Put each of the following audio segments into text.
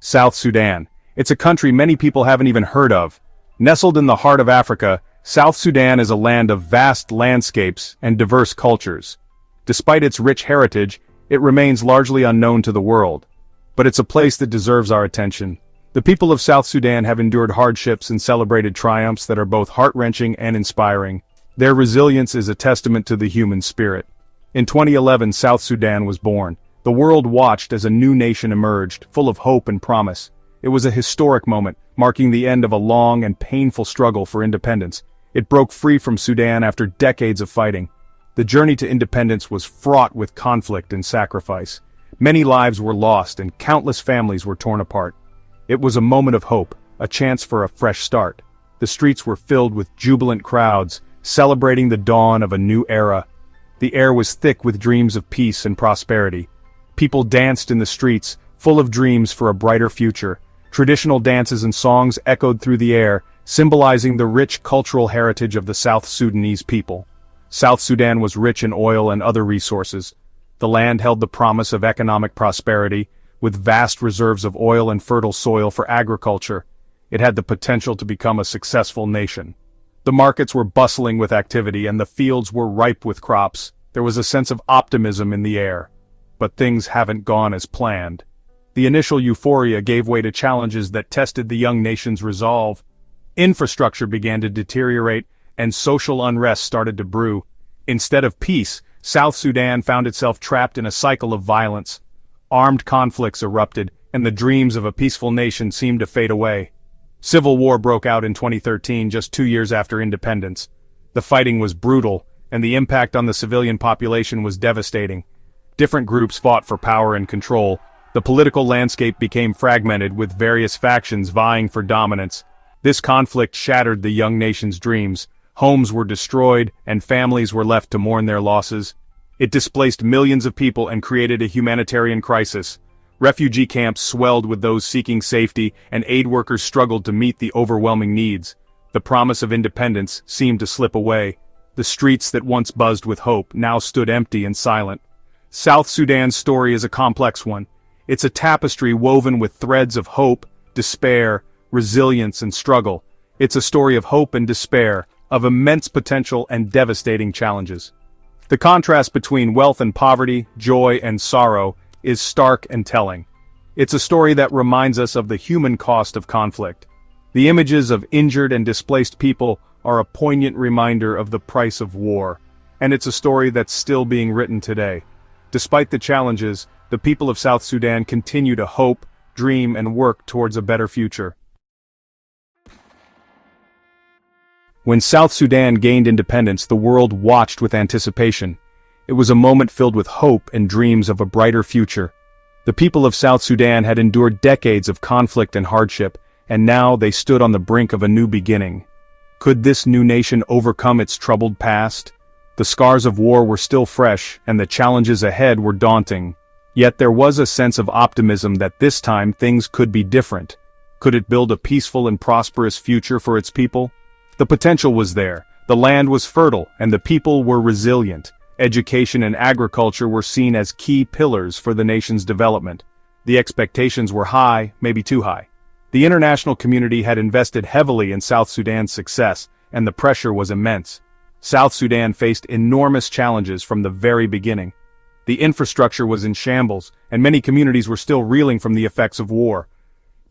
South Sudan. It's a country many people haven't even heard of. Nestled in the heart of Africa, South Sudan is a land of vast landscapes and diverse cultures. Despite its rich heritage, it remains largely unknown to the world. But it's a place that deserves our attention. The people of South Sudan have endured hardships and celebrated triumphs that are both heart-wrenching and inspiring. Their resilience is a testament to the human spirit. In 2011, South Sudan was born. The world watched as a new nation emerged, full of hope and promise. It was a historic moment, marking the end of a long and painful struggle for independence. It broke free from Sudan after decades of fighting. The journey to independence was fraught with conflict and sacrifice. Many lives were lost and countless families were torn apart. It was a moment of hope, a chance for a fresh start. The streets were filled with jubilant crowds, celebrating the dawn of a new era. The air was thick with dreams of peace and prosperity. People danced in the streets, full of dreams for a brighter future. Traditional dances and songs echoed through the air, symbolizing the rich cultural heritage of the South Sudanese people. South Sudan was rich in oil and other resources. The land held the promise of economic prosperity, with vast reserves of oil and fertile soil for agriculture. It had the potential to become a successful nation. The markets were bustling with activity and the fields were ripe with crops. There was a sense of optimism in the air. But things haven't gone as planned. The initial euphoria gave way to challenges that tested the young nation's resolve. Infrastructure began to deteriorate, and social unrest started to brew. Instead of peace, South Sudan found itself trapped in a cycle of violence. Armed conflicts erupted, and the dreams of a peaceful nation seemed to fade away. Civil war broke out in 2013, just 2 years after independence. The fighting was brutal, and the impact on the civilian population was devastating. Different groups fought for power and control. The political landscape became fragmented, with various factions vying for dominance. This conflict shattered the young nation's dreams. Homes were destroyed, and families were left to mourn their losses. It displaced millions of people and created a humanitarian crisis. Refugee camps swelled with those seeking safety, and aid workers struggled to meet the overwhelming needs. The promise of independence seemed to slip away. The streets that once buzzed with hope now stood empty and silent. South Sudan's story is a complex one. It's a tapestry woven with threads of hope, despair, resilience, and struggle. It's a story of hope and despair, of immense potential and devastating challenges. The contrast between wealth and poverty, joy and sorrow, is stark and telling. It's a story that reminds us of the human cost of conflict. The images of injured and displaced people are a poignant reminder of the price of war, and it's a story that's still being written today. Despite the challenges, the people of South Sudan continue to hope, dream, and work towards a better future. When South Sudan gained independence, the world watched with anticipation. It was a moment filled with hope and dreams of a brighter future. The people of South Sudan had endured decades of conflict and hardship, and now they stood on the brink of a new beginning. Could this new nation overcome its troubled past? The scars of war were still fresh, and the challenges ahead were daunting. Yet there was a sense of optimism that this time things could be different. Could it build a peaceful and prosperous future for its people? The potential was there, the land was fertile, and the people were resilient. Education and agriculture were seen as key pillars for the nation's development. The expectations were high, maybe too high. The international community had invested heavily in South Sudan's success, and the pressure was immense. South Sudan faced enormous challenges from the very beginning. The infrastructure was in shambles, and many communities were still reeling from the effects of war.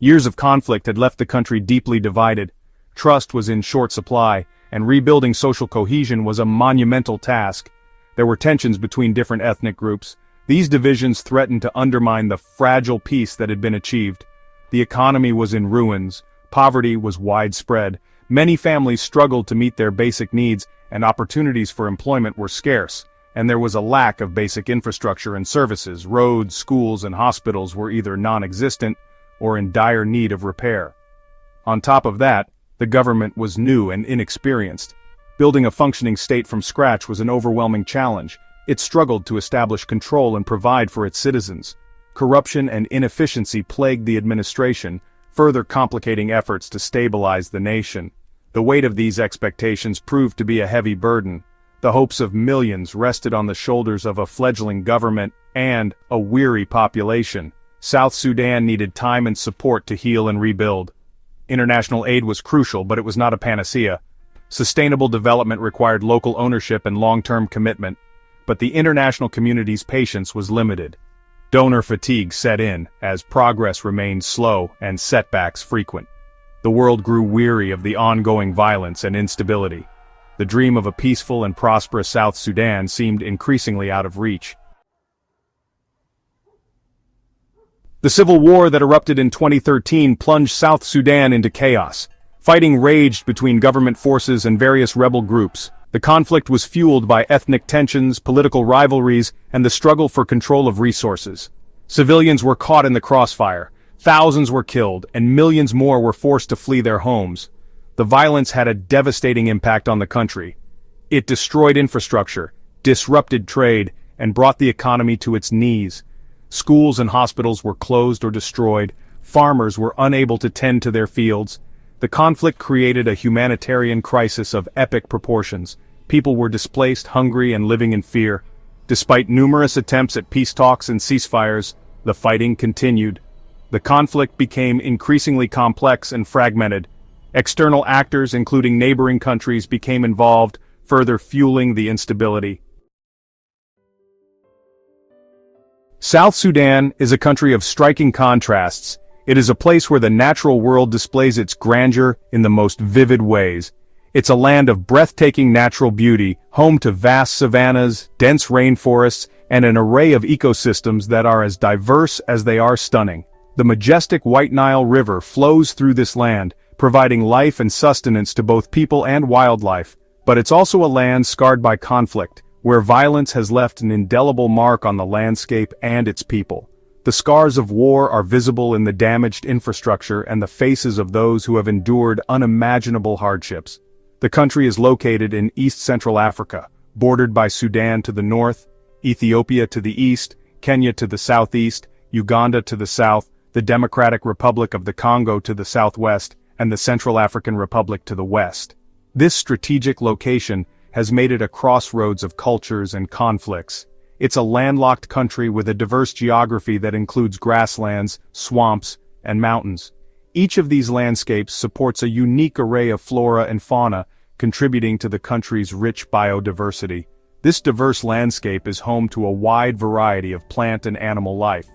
Years of conflict had left the country deeply divided. Trust was in short supply, and rebuilding social cohesion was a monumental task. There were tensions between different ethnic groups. These divisions threatened to undermine the fragile peace that had been achieved. The economy was in ruins, poverty was widespread, many families struggled to meet their basic needs, and opportunities for employment were scarce, and there was a lack of basic infrastructure and services. Roads, schools, and hospitals were either non-existent or in dire need of repair. On top of that, the government was new and inexperienced. Building a functioning state from scratch was an overwhelming challenge. It struggled to establish control and provide for its citizens. Corruption and inefficiency plagued the administration, further complicating efforts to stabilize the nation. The weight of these expectations proved to be a heavy burden. The hopes of millions rested on the shoulders of a fledgling government and a weary population. South Sudan needed time and support to heal and rebuild. International aid was crucial, but it was not a panacea. Sustainable development required local ownership and long-term commitment, but the international community's patience was limited. Donor fatigue set in, as progress remained slow and setbacks frequent. The world grew weary of the ongoing violence and instability. The dream of a peaceful and prosperous South Sudan seemed increasingly out of reach. The civil war that erupted in 2013 plunged South Sudan into chaos. Fighting raged between government forces and various rebel groups. The conflict was fueled by ethnic tensions, political rivalries, and the struggle for control of resources. Civilians were caught in the crossfire. Thousands were killed, and millions more were forced to flee their homes. The violence had a devastating impact on the country. It destroyed infrastructure, disrupted trade, and brought the economy to its knees. Schools and hospitals were closed or destroyed. Farmers were unable to tend to their fields. The conflict created a humanitarian crisis of epic proportions. People were displaced, hungry, and living in fear. Despite numerous attempts at peace talks and ceasefires, the fighting continued. The conflict became increasingly complex and fragmented. External actors, including neighboring countries, became involved, further fueling the instability. South Sudan is a country of striking contrasts. It is a place where the natural world displays its grandeur in the most vivid ways. It's a land of breathtaking natural beauty, home to vast savannas, dense rainforests, and an array of ecosystems that are as diverse as they are stunning. The majestic White Nile River flows through this land, providing life and sustenance to both people and wildlife. But it's also a land scarred by conflict, where violence has left an indelible mark on the landscape and its people. The scars of war are visible in the damaged infrastructure and the faces of those who have endured unimaginable hardships. The country is located in East Central Africa, bordered by Sudan to the north, Ethiopia to the east, Kenya to the southeast, Uganda to the south, the Democratic Republic of the Congo to the southwest, and the Central African Republic to the west. This strategic location has made it a crossroads of cultures and conflicts. It's a landlocked country with a diverse geography that includes grasslands, swamps, and mountains. Each of these landscapes supports a unique array of flora and fauna, contributing to the country's rich biodiversity. This diverse landscape is home to a wide variety of plant and animal life.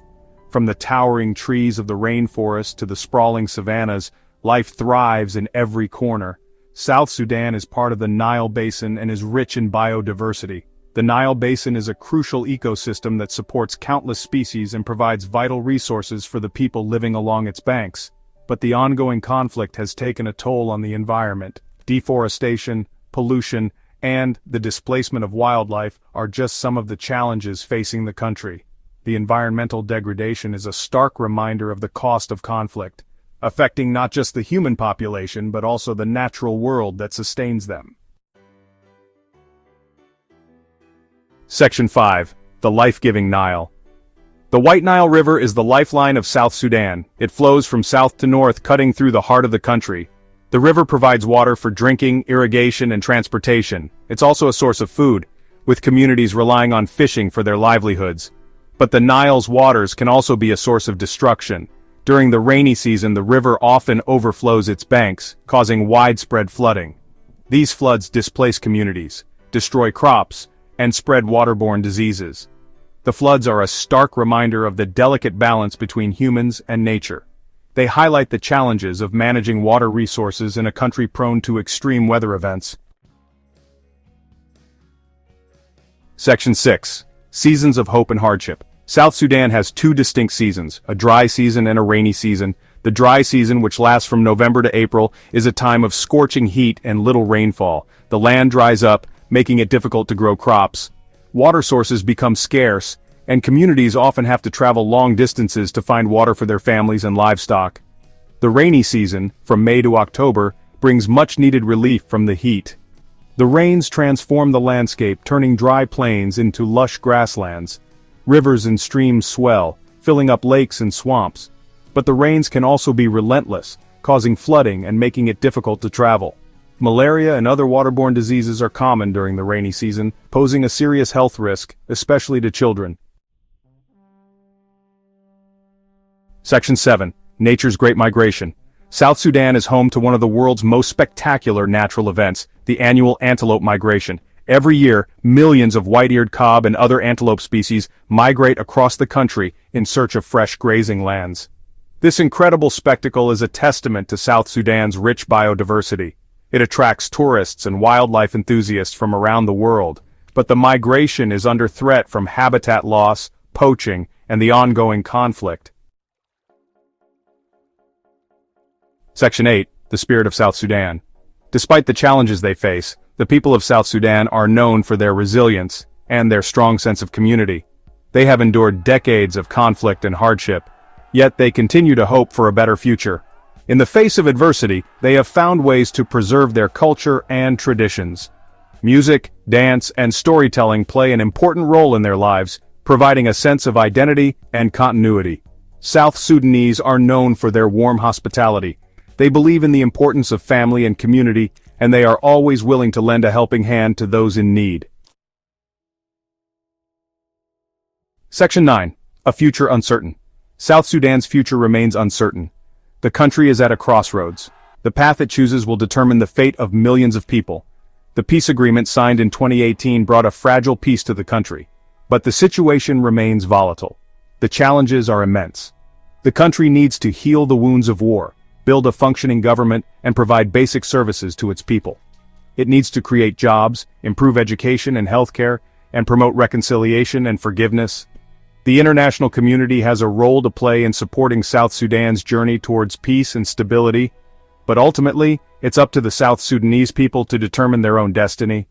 From the towering trees of the rainforest to the sprawling savannas, life thrives in every corner. South Sudan is part of the Nile Basin and is rich in biodiversity. The Nile Basin is a crucial ecosystem that supports countless species and provides vital resources for the people living along its banks. But the ongoing conflict has taken a toll on the environment. Deforestation, pollution, and the displacement of wildlife are just some of the challenges facing the country. The environmental degradation is a stark reminder of the cost of conflict, affecting not just the human population but also the natural world that sustains them. Section 5. The Life-Giving Nile. The White Nile River is the lifeline of South Sudan. It flows from south to north, cutting through the heart of the country. The river provides water for drinking, irrigation, and transportation. It's also a source of food, with communities relying on fishing for their livelihoods. But the Nile's waters can also be a source of destruction. During the rainy season, the river often overflows its banks, causing widespread flooding. These floods displace communities, destroy crops, and spread waterborne diseases. The floods are a stark reminder of the delicate balance between humans and nature. They highlight the challenges of managing water resources in a country prone to extreme weather events. Section 6. Seasons of Hope and Hardship. South Sudan has two distinct seasons, a dry season and a rainy season. The dry season, which lasts from November to April, is a time of scorching heat and little rainfall. The land dries up, making it difficult to grow crops. Water sources become scarce, and communities often have to travel long distances to find water for their families and livestock. The rainy season, from May to October, brings much-needed relief from the heat. The rains transform the landscape, turning dry plains into lush grasslands. Rivers and streams swell, filling up lakes and swamps. But the rains can also be relentless, causing flooding and making it difficult to travel. Malaria and other waterborne diseases are common during the rainy season, posing a serious health risk, especially to children. Section 7. Nature's Great Migration. South Sudan is home to one of the world's most spectacular natural events, the annual antelope migration. Every year, millions of white-eared kob and other antelope species migrate across the country in search of fresh grazing lands. This incredible spectacle is a testament to South Sudan's rich biodiversity. It attracts tourists and wildlife enthusiasts from around the world, but the migration is under threat from habitat loss, poaching, and the ongoing conflict. Section 8. The Spirit of South Sudan. Despite the challenges they face, the people of South Sudan are known for their resilience and their strong sense of community. They have endured decades of conflict and hardship, yet they continue to hope for a better future. In the face of adversity, they have found ways to preserve their culture and traditions. Music, dance, and storytelling play an important role in their lives, providing a sense of identity and continuity. South Sudanese are known for their warm hospitality. They believe in the importance of family and community, and they are always willing to lend a helping hand to those in need. Section 9. A Future Uncertain. South Sudan's future remains uncertain. The country is at a crossroads. The path it chooses will determine the fate of millions of people. The peace agreement signed in 2018 brought a fragile peace to the country. But the situation remains volatile. The challenges are immense. The country needs to heal the wounds of war, build a functioning government, and provide basic services to its people. It needs to create jobs, improve education and healthcare, and promote reconciliation and forgiveness. The international community has a role to play in supporting South Sudan's journey towards peace and stability, but ultimately, it's up to the South Sudanese people to determine their own destiny.